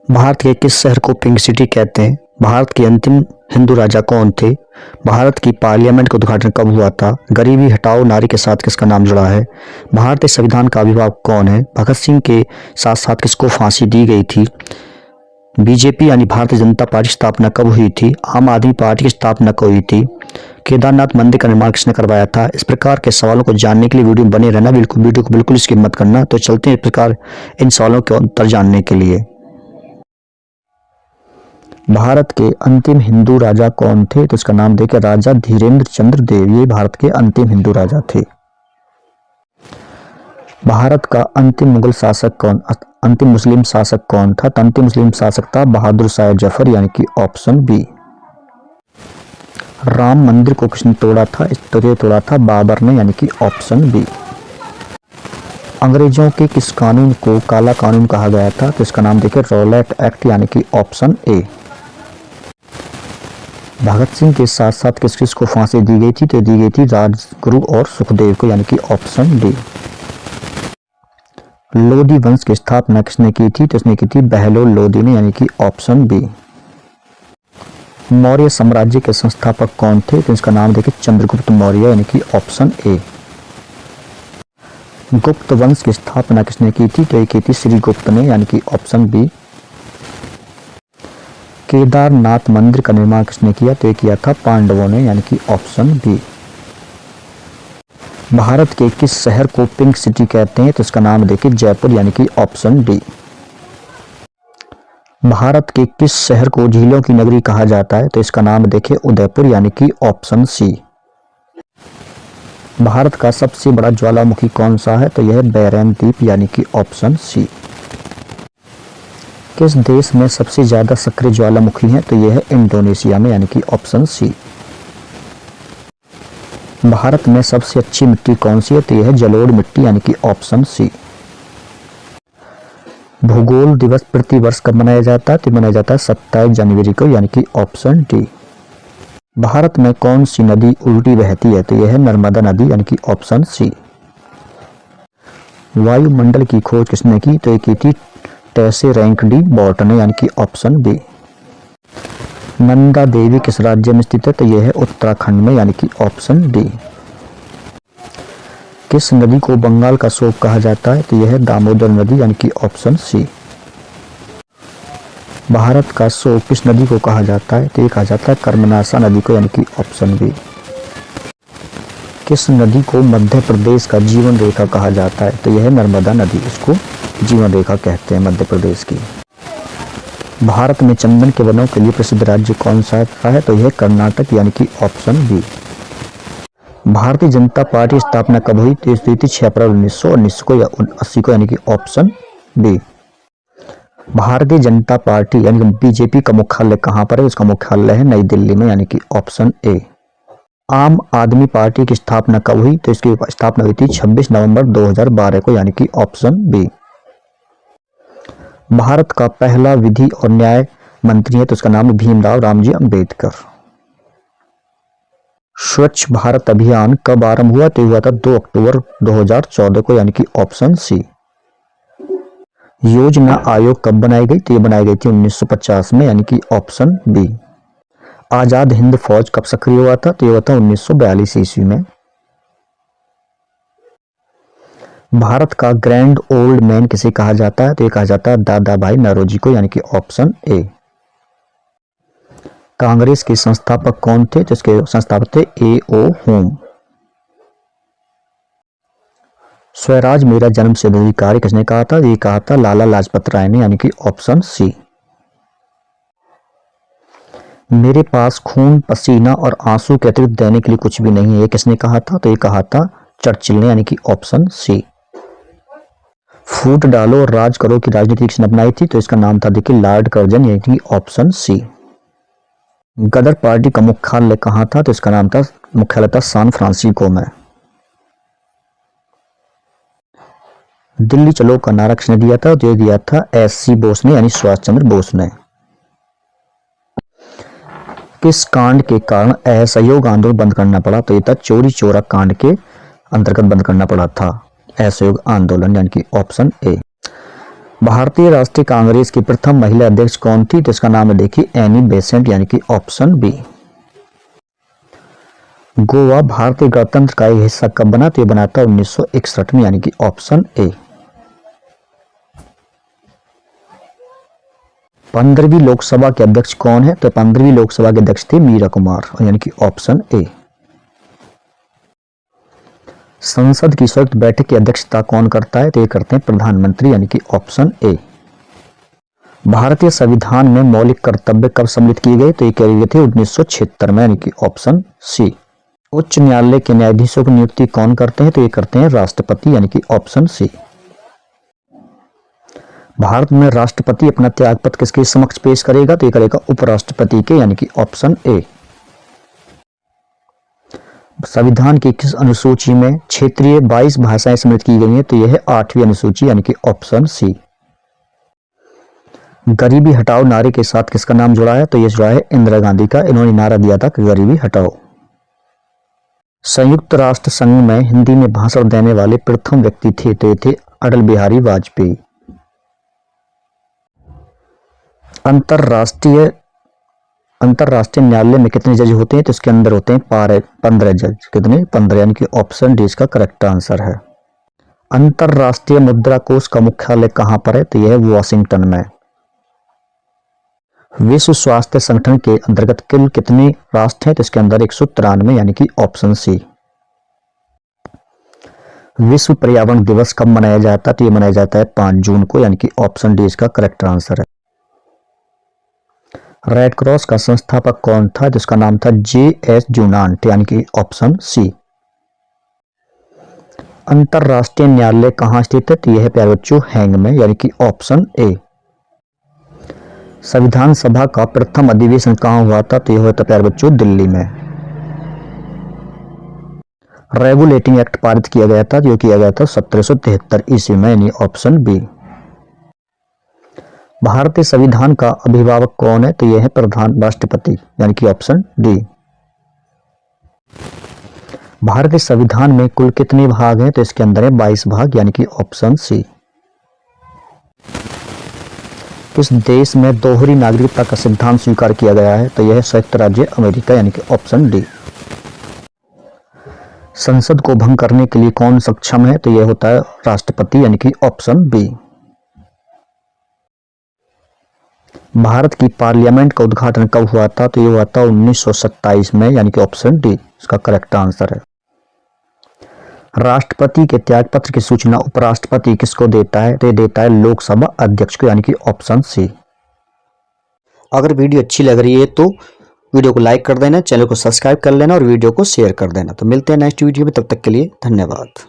भारत के किस शहर को पिंक सिटी कहते हैं? भारत के अंतिम हिंदू राजा कौन थे? भारत की पार्लियामेंट का उद्घाटन कब हुआ था? गरीबी हटाओ नारे के साथ किसका नाम जुड़ा है? भारतीय संविधान का अभिभावक कौन है? भगत सिंह के साथ साथ किसको फांसी दी गई थी? बीजेपी यानी भारतीय जनता पार्टी की स्थापना कब हुई थी? आम आदमी पार्टी की स्थापना कब हुई थी? केदारनाथ मंदिर का निर्माण किसने करवाया था? इस प्रकार के सवालों को जानने के लिए वीडियो में बने रहना, वीडियो को बिल्कुल स्किप मत करना। तो चलते हैं इस प्रकार इन सवालों के उत्तर जानने के लिए। भारत के अंतिम हिंदू राजा कौन थे? तो इसका नाम देखिए, राजा धीरेन्द्र चंद्र देव। ये भारत के अंतिम हिंदू राजा थे। भारत का अंतिम मुगल शासक कौन, अंतिम मुस्लिम शासक कौन था? तो अंतिम मुस्लिम शासक था बहादुर शाह जफर, यानी कि ऑप्शन बी। राम मंदिर को किसने तोड़ा था? तो तोड़ा था बाबर ने, यानी कि ऑप्शन बी। अंग्रेजों के किस कानून को काला कानून कहा गया था? तो इसका नाम देखिए, रॉलेट एक्ट, यानी कि ऑप्शन ए। भगत सिंह के साथ साथ किस किस को फांसी दी गई थी? तो दी गई थी राजगुरु और सुखदेव को, यानी कि ऑप्शन डी। लोधी वंश की स्थापना किसने की थी? तो इसने की थी बहलोल लोधी ने, यानी कि ऑप्शन बी। मौर्य साम्राज्य के संस्थापक कौन थे? तो इसका नाम देखिए, चंद्रगुप्त मौर्य, यानी कि ऑप्शन ए। गुप्त वंश की स्थापना किसने की थी? तो ये की थी श्रीगुप्त ने, यानी कि ऑप्शन बी। केदारनाथ मंदिर का निर्माण किसने किया? तो ये किया था पांडवों ने, यानी कि ऑप्शन बी। भारत के किस शहर को पिंक सिटी कहते हैं? तो इसका नाम देखिए, जयपुर, यानी कि ऑप्शन डी। भारत के किस शहर को झीलों की नगरी कहा जाता है? तो इसका नाम देखिए, उदयपुर, यानी कि ऑप्शन सी। भारत का सबसे बड़ा ज्वालामुखी कौन सा है? तो यह बैरन द्वीप, यानी कि ऑप्शन सी। किस देश में सबसे ज्यादा सक्रिय ज्वालामुखी हैं? तो यह है इंडोनेशिया में, यानी कि ऑप्शन सी। भारत में सबसे अच्छी मिट्टी कौन सी है? तो यह है जलोढ़ मिट्टी, यानी कि ऑप्शन सी। भूगोल दिवस प्रति वर्ष कब मनाया जाता है? तो मनाया जाता है 27 जनवरी को, यानी कि ऑप्शन डी। भारत में कौन सी नदी उल्टी बहती है? तो यह है नर्मदा नदी, यानी कि ऑप्शन सी। वायुमंडल की खोज किसने की? तो ये की थी टेसे रैंकडी बॉर्ट ने, यानी कि ऑप्शन बी। नंदा देवी किस राज्य में स्थित है? तो यह है उत्तराखंड में, यानी कि ऑप्शन डी। किस नदी को बंगाल का शोक कहा जाता है? तो यह है दामोदर नदी, यानी कि ऑप्शन सी। भारत का शोक किस नदी को कहा जाता है? तो यह कहा जाता है कर्मनाशा नदी को, यानी कि ऑप्शन बी। किस नदी को मध्य प्रदेश का जीवन रेखा कहा जाता है? तो यह है नर्मदा नदी, इसको जीवन रेखा कहते हैं मध्य प्रदेश की। भारत में चंदन के वनों के लिए प्रसिद्ध राज्य कौन सा है? तो यह कर्नाटक, यानी कि option B. Bharatiya Janata party की स्थापना कब हुई? तो हुई थी 6 अप्रैल 1980 को, या 80 को, यानी कि option B. Bharatiya Janata party यानी कि बीजेपी का मुख्यालय कहाँ पर है? उसका मुख्यालय है नई दिल्ली में, यानी कि ऑप्शन ए। आम आदमी पार्टी की स्थापना कब हुई? तो इसकी स्थापना हुई थी 26 नवंबर 2012 को, यानी कि ऑप्शन बी। भारत का पहला विधि और न्याय मंत्री है, तो उसका नाम है भीमराव रामजी अंबेडकर। स्वच्छ भारत अभियान कब आरंभ हुआ? तो हुआ था 2 अक्टूबर 2014 को, यानी कि ऑप्शन सी। योजना आयोग कब बनाई गई? तो ये बनाई गई थी 1950 में, यानी कि ऑप्शन बी। आजाद हिंद फौज कब सक्रिय हुआ था? तो ये हुआ था 1942 ईस्वी में। भारत का ग्रैंड ओल्ड मैन किसे कहा जाता है? तो ये कहा जाता है दादा भाई नौरोजी को, यानी कि ऑप्शन ए। कांग्रेस के संस्थापक कौन थे? तो इसके संस्थापक थे A.O. होम। स्वराज मेरा जन्म सिद्ध अधिकारी किसने कहा था? ये कहा था लाला लाजपत राय ने, यानी कि ऑप्शन सी। मेरे पास खून पसीना और आंसू के अतिरिक्त देने के लिए कुछ भी नहीं है, ये किसने कहा था? तो ये कहा था चर्चिल ने, यानी कि ऑप्शन सी। फूट डालो और राज करो की राजनीति किसने अपनाई थी? तो इसका नाम था देखिए लॉर्ड कर्जन, यानी कि ऑप्शन सी। गदर पार्टी का मुख्यालय कहाँ था? तो इसका नाम था मुख्यालय था सैन फ्रांसिस्को में। दिल्ली चलो का नारा किसने दिया था? तो ये दिया था S.C. बोस ने, यानी सुभाष चंद्र बोस ने। किस कांड के कारण असहयोग आंदोलन बंद करना पड़ा? तो ये था चोरी चोरा कांड के अंतर्गत बंद करना पड़ा था असहयोग आंदोलन, यानी कि ऑप्शन ए। भारतीय राष्ट्रीय कांग्रेस की प्रथम महिला अध्यक्ष कौन थी? तो इसका नाम है देखिए एनी बेसेंट यानी कि ऑप्शन बी। गोवा भारतीय गणतंत्र का एक हिस्सा कब बना? तो ये बना था 1961 में यानी कि ऑप्शन ए। 15वीं लोकसभा के अध्यक्ष कौन है? तो 15वीं लोकसभा के अध्यक्ष थे मीरा कुमार यानी कि ऑप्शन ए। संसद की संयुक्त बैठक की अध्यक्षता कौन करता है? तो ये करते हैं प्रधानमंत्री यानी कि ऑप्शन ए। भारतीय संविधान में मौलिक कर्तव्य कब सम्मिलित किए गए? तो ये किए गए थे 1976 में यानी कि ऑप्शन सी। उच्च न्यायालय के न्यायाधीशों की नियुक्ति कौन करते हैं? तो ये करते हैं राष्ट्रपति यानी कि ऑप्शन सी। भारत में राष्ट्रपति अपना त्यागपत्र किसके समक्ष पेश करेगा? तो ये करेगा उपराष्ट्रपति के यानी कि ऑप्शन ए। संविधान की किस अनुसूची में क्षेत्रीय 22 भाषाएं सम्मिलित की गई हैं? तो यह है 8वीं अनुसूची यानी कि ऑप्शन सी। गरीबी हटाओ नारे के साथ किसका नाम जुड़ा है? तो यह जुड़ा है इंदिरा गांधी का। इन्होंने नारा दिया था कि गरीबी हटाओ। संयुक्त राष्ट्र संघ में हिंदी में भाषण देने वाले प्रथम व्यक्ति थे? तो ये थे अटल बिहारी वाजपेयी। अंतरराष्ट्रीय न्यायालय में कितने जज होते हैं? तो इसके अंदर होते हैं 15 जज। कितने? 15 यानी कि ऑप्शन डी इसका करेक्ट आंसर है। अंतरराष्ट्रीय मुद्रा कोष का मुख्यालय कहां पर है? तो यह है वॉशिंगटन में। विश्व स्वास्थ्य संगठन के अंतर्गत कुल कितने राष्ट्र हैं? तो इसके अंदर 193 यानी कि ऑप्शन सी। विश्व पर्यावरण दिवस कब मनाया जाता है? तो ये मनाया जाता है 5 जून को यानी कि ऑप्शन डी इसका करेक्ट आंसर है। रेड क्रॉस का संस्थापक कौन था? जिसका नाम था J.S. ड्यूनांट यानी कि ऑप्शन सी। अंतरराष्ट्रीय न्यायालय कहां स्थित है? तो यह है प्यारे बच्चों हैंग में यानी कि ऑप्शन ए। संविधान सभा का प्रथम अधिवेशन कहां हुआ था? तो यह हुआ था प्यारे बच्चों दिल्ली में। रेगुलेटिंग एक्ट पारित किया गया था जो किया गया था 1773 ईस्वी में यानी ऑप्शन बी। भारतीय संविधान का अभिभावक कौन है? तो यह है प्रधान राष्ट्रपति यानी कि ऑप्शन डी। भारतीय संविधान में कुल कितने भाग हैं? तो इसके अंदर है 22 भाग यानी कि ऑप्शन सी। किस देश में दोहरी नागरिकता का सिद्धांत स्वीकार किया गया है? तो यह है संयुक्त राज्य अमेरिका यानी कि ऑप्शन डी। संसद को भंग करने के लिए कौन सक्षम है? तो यह होता है राष्ट्रपति यानी कि ऑप्शन बी। भारत की पार्लियामेंट का उद्घाटन कब हुआ था? तो यह हुआ था 1927 में यानी कि ऑप्शन डी इसका करेक्ट आंसर है। राष्ट्रपति के त्यागपत्र की सूचना उपराष्ट्रपति किसको देता है? तो ये देता है लोकसभा अध्यक्ष को यानी कि ऑप्शन सी। अगर वीडियो अच्छी लग रही है तो वीडियो को लाइक कर देना, चैनल को सब्सक्राइब कर लेना और वीडियो को शेयर कर देना। तो मिलते हैं नेक्स्ट वीडियो में, तब तक के लिए धन्यवाद।